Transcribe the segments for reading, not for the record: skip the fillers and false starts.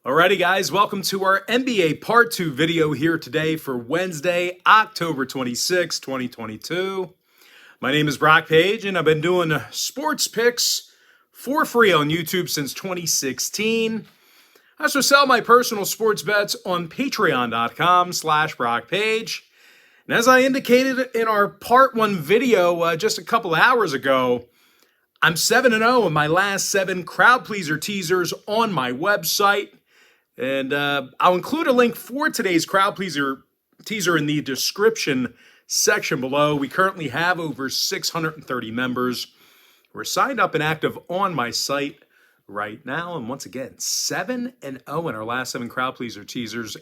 Alrighty guys, welcome to our NBA Part 2 video here today for Wednesday, October 26, 2022. My name is Brock Page and I've been doing sports picks for free on YouTube since 2016. I also sell my personal sports bets on patreon.com/BrockPage. And as I indicated in our Part 1 video just a couple hours ago, I'm 7-0 in my last 7 crowd pleaser teasers on my website. And I'll include a link for today's crowd pleaser teaser in the description section below. We currently have over 630 members who are signed up and active on my site right now. And once again, 7-0 in our last 7 crowd pleaser teasers.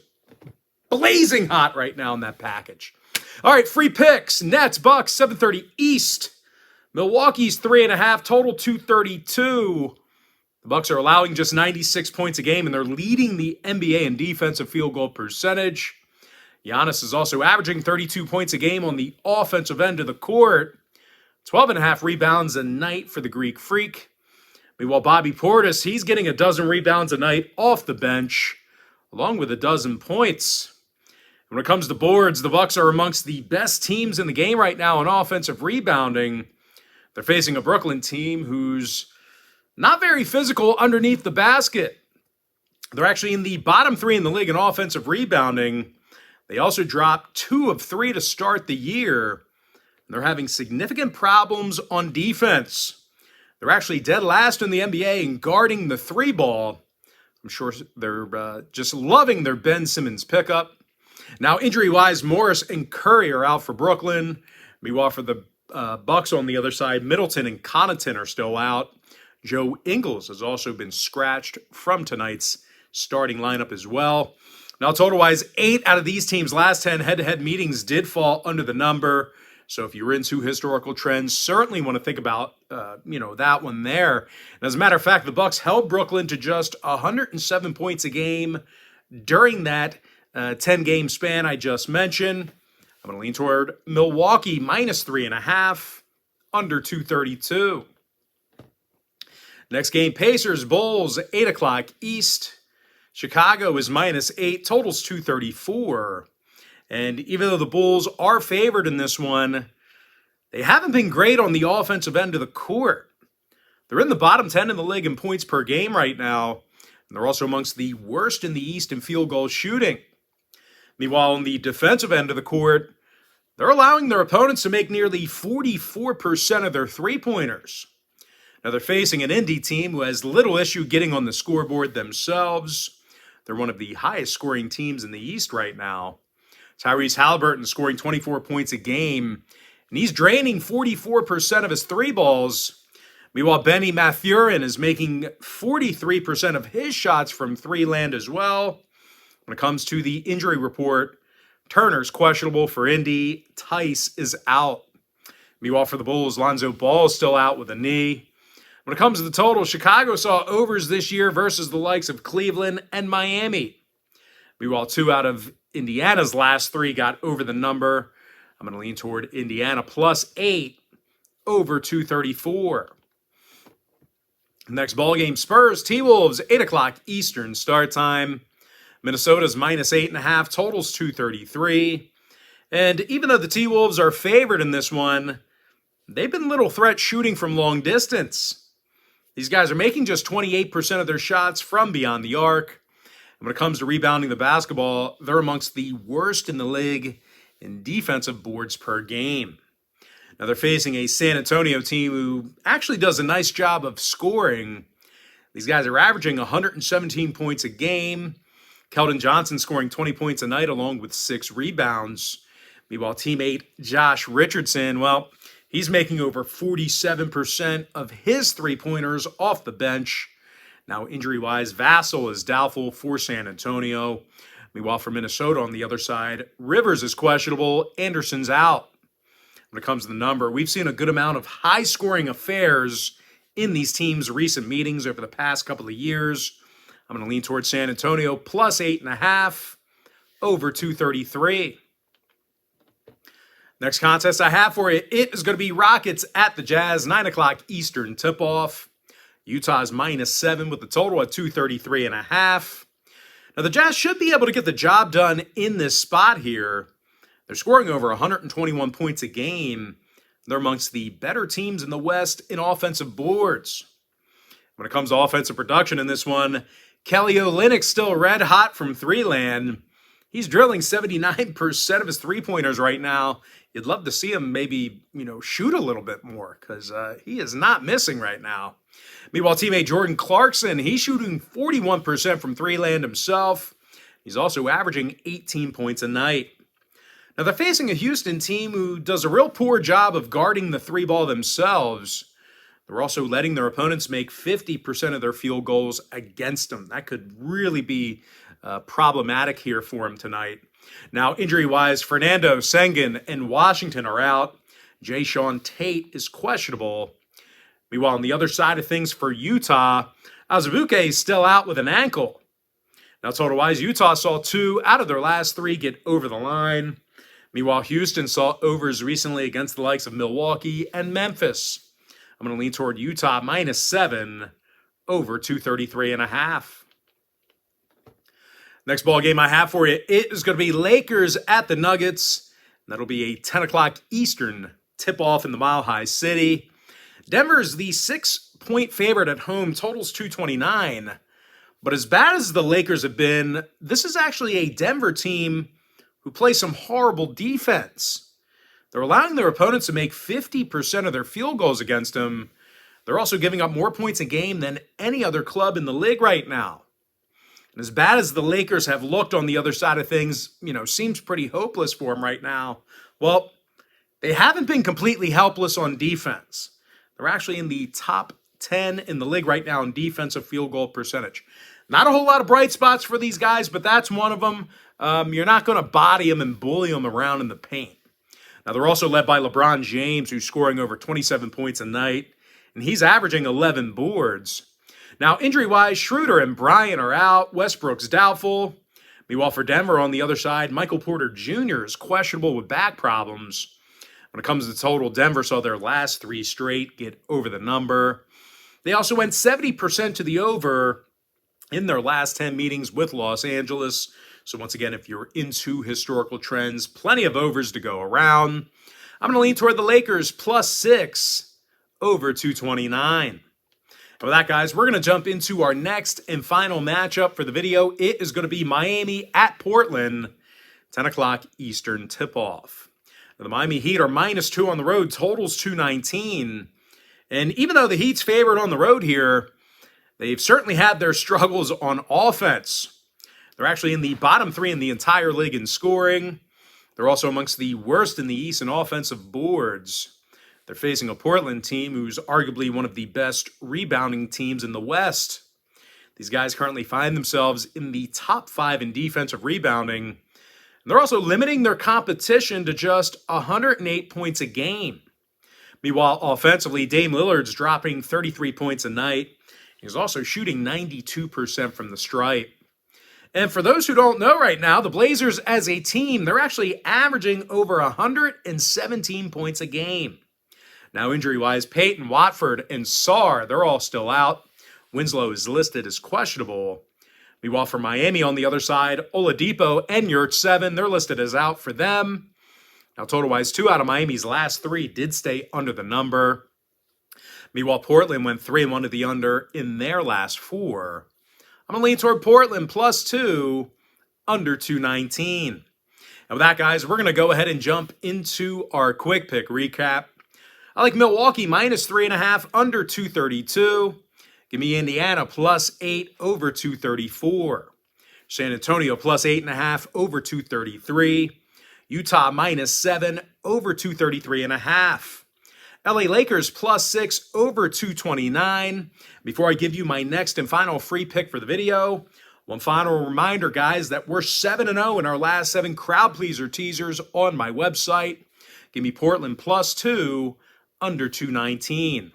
Blazing hot right now in that package. All right, free picks. Nets, Bucks, 7:30 East. Milwaukee's 3.5, total 232. The Bucks are allowing just 96 points a game, and they're leading the NBA in defensive field goal percentage. Giannis is also averaging 32 points a game on the offensive end of the court. 12.5 rebounds a night for the Greek Freak. Meanwhile, Bobby Portis, he's getting a dozen rebounds a night off the bench, along with a dozen points. When it comes to boards, the Bucks are amongst the best teams in the game right now in offensive rebounding. They're facing a Brooklyn team who's not very physical underneath the basket. They're actually in the bottom 3 in the league in offensive rebounding. They also dropped 2 of 3 to start the year. They're having significant problems on defense. They're actually dead last in the NBA in guarding the 3 ball. I'm sure they're just loving their Ben Simmons pickup. Now, injury-wise, Morris and Curry are out for Brooklyn. Meanwhile, for the Bucks on the other side, Middleton and Connaughton are still out. Joe Ingles has also been scratched from tonight's starting lineup as well. Now, total-wise, 8 out of these teams' last 10 head-to-head meetings did fall under the number. So if you're into historical trends, certainly want to think about, that one there. And as a matter of fact, the Bucks held Brooklyn to just 107 points a game during that 10-game span I just mentioned. I'm going to lean toward Milwaukee minus 3.5, under 232. Next game, Pacers, Bulls, 8 o'clock East. Chicago is minus 8, totals 234. And even though the Bulls are favored in this one, they haven't been great on the offensive end of the court. They're in the bottom 10 in the league in points per game right now. And they're also amongst the worst in the East in field goal shooting. Meanwhile, on the defensive end of the court, they're allowing their opponents to make nearly 44% of their three-pointers. Now, they're facing an Indy team who has little issue getting on the scoreboard themselves. They're one of the highest-scoring teams in the East right now. Tyrese Halliburton scoring 24 points a game, and he's draining 44% of his 3 balls. Meanwhile, Benny Mathurin is making 43% of his shots from 3 land as well. When it comes to the injury report, Turner's questionable for Indy. Tice is out. Meanwhile, for the Bulls, Lonzo Ball is still out with a knee. When it comes to the total, Chicago saw overs this year versus the likes of Cleveland and Miami. Meanwhile, 2 out of Indiana's last 3 got over the number. I'm going to lean toward Indiana plus 8 over 234. Next ball game, Spurs, T-Wolves, 8 o'clock Eastern start time. Minnesota's minus 8.5, totals 233. And even though the T-Wolves are favored in this one, they've been little threat shooting from long distance. These guys are making just 28% of their shots from beyond the arc. And when it comes to rebounding the basketball, they're amongst the worst in the league in defensive boards per game. Now they're facing a San Antonio team who actually does a nice job of scoring. These guys are averaging 117 points a game. Keldon Johnson scoring 20 points a night along with 6 rebounds. Meanwhile, teammate Josh Richardson, well, he's making over 47% of his 3-pointers off the bench. Now, injury-wise, Vassell is doubtful for San Antonio. Meanwhile, for Minnesota on the other side, Rivers is questionable. Anderson's out. When it comes to the number, we've seen a good amount of high-scoring affairs in these teams' recent meetings over the past couple of years. I'm going to lean towards San Antonio plus 8.5 over 233. Next contest I have for you, it is going to be Rockets at the Jazz, 9 o'clock Eastern tip-off. Utah's minus 7 with the total at 233.5. Now, the Jazz should be able to get the job done in this spot here. They're scoring over 121 points a game. They're amongst the better teams in the West in offensive boards. When it comes to offensive production in this one, Kelly Olynyk's still red hot from three-land. He's drilling 79% of his three-pointers right now. You'd love to see him maybe, shoot a little bit more because he is not missing right now. Meanwhile, teammate Jordan Clarkson, he's shooting 41% from three-land himself. He's also averaging 18 points a night. Now, they're facing a Houston team who does a real poor job of guarding the three ball themselves. They're also letting their opponents make 50% of their field goals against them. That could really be problematic here for him tonight. Now, injury-wise, Fernando Sengun and Washington are out. Jayshawn Tate is questionable. Meanwhile, on the other side of things for Utah, Azubuike is still out with an ankle. Now, total-wise, Utah saw 2 out of their last 3 get over the line. Meanwhile, Houston saw overs recently against the likes of Milwaukee and Memphis. I'm going to lean toward Utah -7 over 233.5. Next ball game I have for you, it is going to be Lakers at the Nuggets. That'll be a 10 o'clock Eastern tip-off in the Mile High City. Denver is the 6-point favorite at home, totals 229. But as bad as the Lakers have been, this is actually a Denver team who plays some horrible defense. They're allowing their opponents to make 50% of their field goals against them. They're also giving up more points a game than any other club in the league right now. And as bad as the Lakers have looked on the other side of things, seems pretty hopeless for them right now. Well, they haven't been completely helpless on defense. They're actually in the top 10 in the league right now in defensive field goal percentage. Not a whole lot of bright spots for these guys, but that's one of them. You're not going to body them and bully them around in the paint. Now, they're also led by LeBron James, who's scoring over 27 points a night, and he's averaging 11 boards. Now, injury-wise, Schroeder and Bryant are out. Westbrook's doubtful. Meanwhile, for Denver on the other side, Michael Porter Jr. is questionable with back problems. When it comes to the total, Denver saw their last 3 straight get over the number. They also went 70% to the over in their last 10 meetings with Los Angeles. So once again, if you're into historical trends, plenty of overs to go around. I'm going to lean toward the Lakers +6 over 229. And with that, guys, we're going to jump into our next and final matchup for the video. It is going to be Miami at Portland, 10 o'clock Eastern tip-off. The Miami Heat are -2 on the road, totals 219. And even though the Heat's favored on the road here, they've certainly had their struggles on offense. They're actually in the bottom 3 in the entire league in scoring. They're also amongst the worst in the East in offensive boards. They're facing a Portland team who's arguably one of the best rebounding teams in the West. These guys currently find themselves in the top 5 in defensive rebounding. And they're also limiting their competition to just 108 points a game. Meanwhile, offensively, Dame Lillard's dropping 33 points a night. He's also shooting 92% from the stripe. And for those who don't know right now, the Blazers as a team, they're actually averaging over 117 points a game. Now, injury-wise, Peyton, Watford, and Sarr, they're all still out. Winslow is listed as questionable. Meanwhile, for Miami on the other side, Oladipo and Yurtseven, they're listed as out for them. Now, total-wise, 2 out of Miami's last 3 did stay under the number. Meanwhile, Portland went 3-1 to the under in their last 4. I'm going to lean toward Portland +2, under 219. And with that, guys, we're going to go ahead and jump into our quick pick recap. I like Milwaukee -3.5, under 232. Give me Indiana +8 over 234. San Antonio +8.5 over 233. Utah -7 over 233.5. LA Lakers +6 over 229. Before I give you my next and final free pick for the video, one final reminder, guys, that we're 7-0 in our last 7 crowd pleaser teasers on my website. Give me Portland +2 under 219.